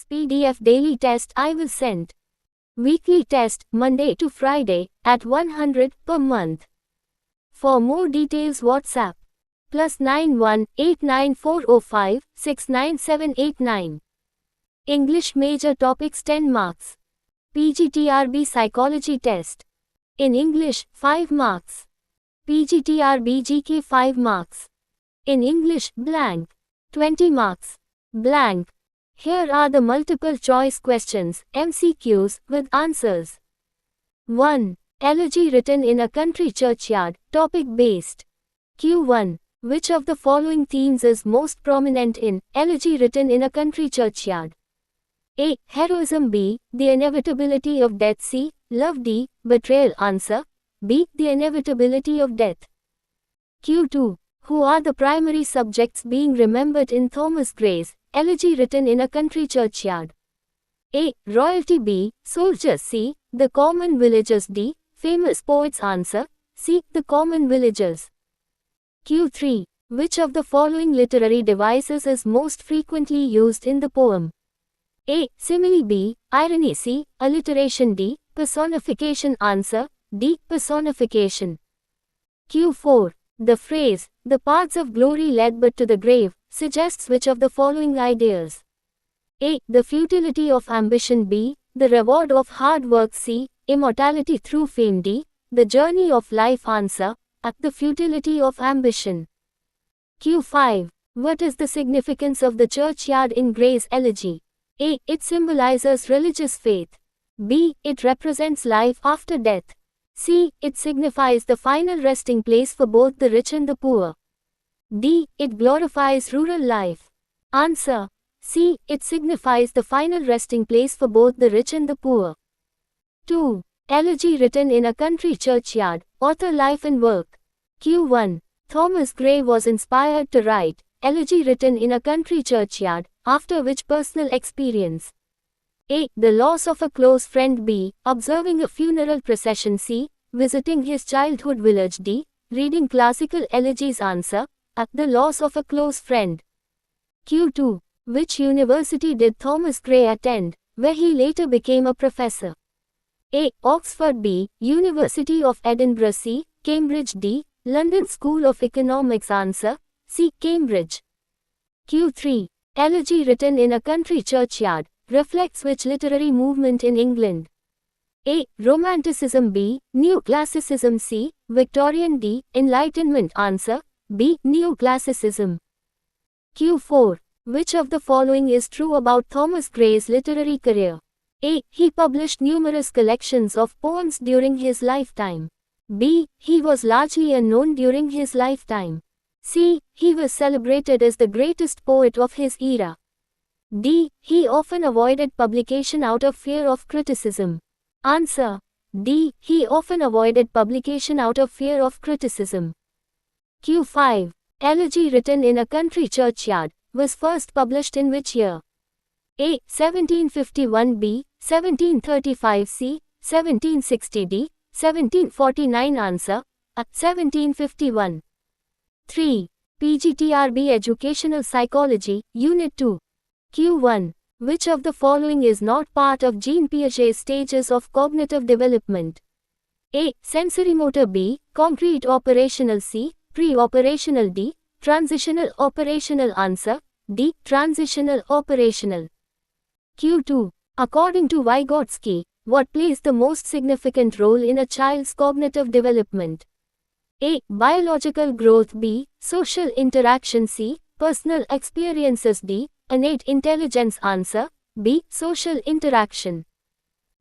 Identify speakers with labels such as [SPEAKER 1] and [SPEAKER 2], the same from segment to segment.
[SPEAKER 1] PDF daily test I will send. Weekly test, Monday to Friday, at 100 per month. For more details WhatsApp. +91 89405 69789. English Major Topics 10 marks. PGTRB Psychology Test. In English, 5 marks. PGTRB GK 5 marks. In English, blank. 20 marks. Blank. Here are the multiple choice questions, MCQs, with answers. 1. Elegy written in a country churchyard, topic based. Q1. Which of the following themes is most prominent in Elegy written in a country churchyard? A. Heroism. B. The inevitability of death. C. Love. D. Betrayal. Answer. B. The inevitability of death. Q2. Who are the primary subjects being remembered in Thomas Gray's Elegy written in a country churchyard? A. Royalty. B. Soldiers. C. The common villagers. D. Famous poets. Answer. C. The common villagers. Q3. Which of the following literary devices is most frequently used in the poem? A. Simile. B. Irony. C. Alliteration. D. Personification. Answer. D. Personification. Q4. The phrase, "the paths of glory led but to the grave," suggests which of the following ideas? A. The futility of ambition. B. The reward of hard work. C. Immortality through fame. D. The journey of life. Answer. A. The futility of ambition. Q5. What is the significance of the churchyard in Gray's Elegy? A. It symbolizes religious faith. B. It represents life after death. C. It signifies the final resting place for both the rich and the poor. D. It glorifies rural life. Answer. C. It signifies the final resting place for both the rich and the poor. 2. Elegy written in a country churchyard, author life and work. Q1. Thomas Gray was inspired to write Elegy written in a country churchyard, after which personal experience? A. The loss of a close friend. B. Observing a funeral procession. C. Visiting his childhood village. D. Reading classical elegies. Answer. A. The loss of a close friend. Q2. Which university did Thomas Gray attend, where he later became a professor? A. Oxford. B. University of Edinburgh. C. Cambridge. D. London School of Economics. Answer. C. Cambridge. Q3. Elegy written in a country churchyard reflects which literary movement in England? A. Romanticism. B. Neoclassicism. C. Victorian. D. Enlightenment. Answer. B. Neoclassicism. Q4. Which of the following is true about Thomas Gray's literary career? A. He published numerous collections of poems during his lifetime. B. He was largely unknown during his lifetime. C. He was celebrated as the greatest poet of his era. D. He often avoided publication out of fear of criticism. Answer. D. He often avoided publication out of fear of criticism. Q5. Elegy written in a country churchyard was first published in which year? A. 1751. B. 1735. C. 1760. D. 1749. Answer. A. 1751. 3. PGTRB Educational Psychology, Unit 2. Q1. Which of the following is not part of Jean Piaget's stages of cognitive development? A. Sensorimotor. B. Concrete operational. C. Pre-operational. D. Transitional operational. Answer. D. Transitional operational. Q2. According to Vygotsky, what plays the most significant role in a child's cognitive development? A. Biological growth. B. Social interaction. C. Personal experiences. D. Innate intelligence. Answer. B. Social interaction.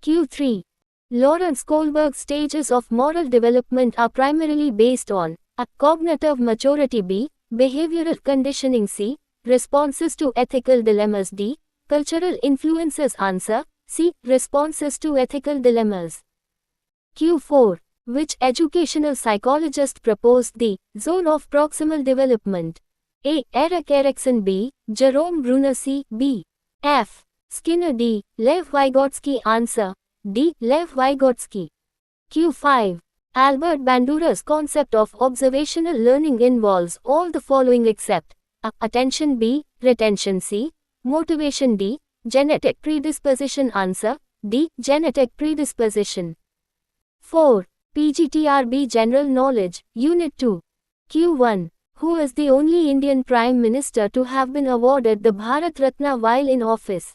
[SPEAKER 1] Q3. Lawrence Kohlberg's stages of moral development are primarily based on A. Cognitive maturity. B. Behavioral conditioning. C. Responses to ethical dilemmas. D. Cultural influences. Answer. C. Responses to ethical dilemmas. Q4. Which educational psychologist proposed the zone of proximal development? A. Erik Erikson. B. Jerome Bruner. C. B. F. Skinner. D. Lev Vygotsky. Answer. D. Lev Vygotsky. Q5. Albert Bandura's concept of observational learning involves all the following except A. Attention. B. Retention. C. Motivation. D. Genetic predisposition. Answer D. Genetic predisposition. 4. PGTRB General Knowledge, Unit 2. Q1. Who is the only Indian Prime Minister to have been awarded the Bharat Ratna while in office?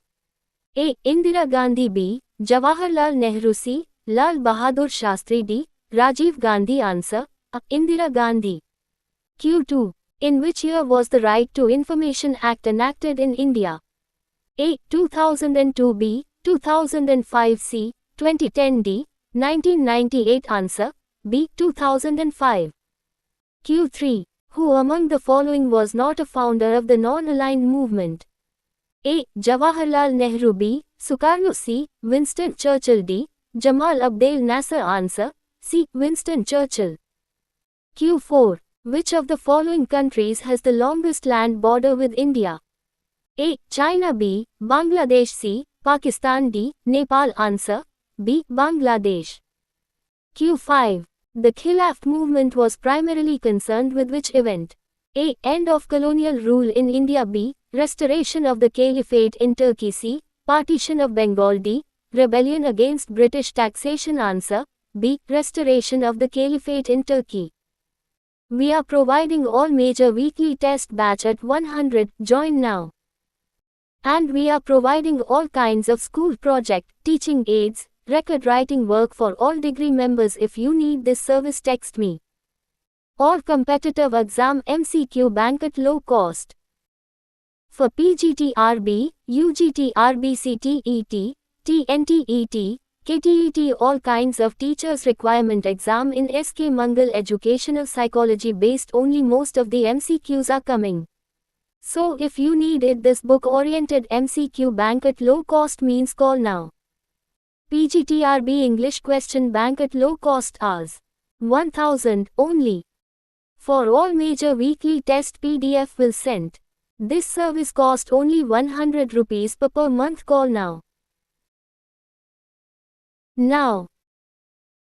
[SPEAKER 1] A. Indira Gandhi. B. Jawaharlal Nehru. C. Lal Bahadur Shastri. D. Rajiv Gandhi. Answer A. Indira Gandhi. Q2. In which year was the Right to Information Act enacted in India? A. 2002. B. 2005. C. 2010. D. 1998. Answer B. 2005. Q3. Who among the following was not a founder of the non-aligned movement? A. Jawaharlal Nehru. B. Sukarno. C. Winston Churchill. D. Jamal Abdel Nasser. Answer C. Winston Churchill. Q4. Which of the following countries has the longest land border with India? A. China. B. Bangladesh. C. Pakistan. D. Nepal. Answer B. Bangladesh. Q5. The Khilafat movement was primarily concerned with which event? A. End of colonial rule in India. B. Restoration of the Caliphate in Turkey. C. Partition of Bengal. D. Rebellion against British taxation. Answer B. Restoration of the Caliphate in Turkey. We are providing all major weekly test batch at 100, join now. And we are providing all kinds of school project, teaching aids, record writing work for all degree members. If you need this service, text me. All competitive exam MCQ bank at low cost. For PGTRB, UGTRB, CTET, TNTET, KTET, all kinds of teachers requirement exam in SK Mangal educational psychology based only. Most of the MCQs are coming. So if you need it, this book oriented MCQ bank at low cost means call now. PGTRB English question bank at low cost hours. 1000 only. For all major weekly test PDF will send. This service cost only 100 rupees per month. Call now. Now.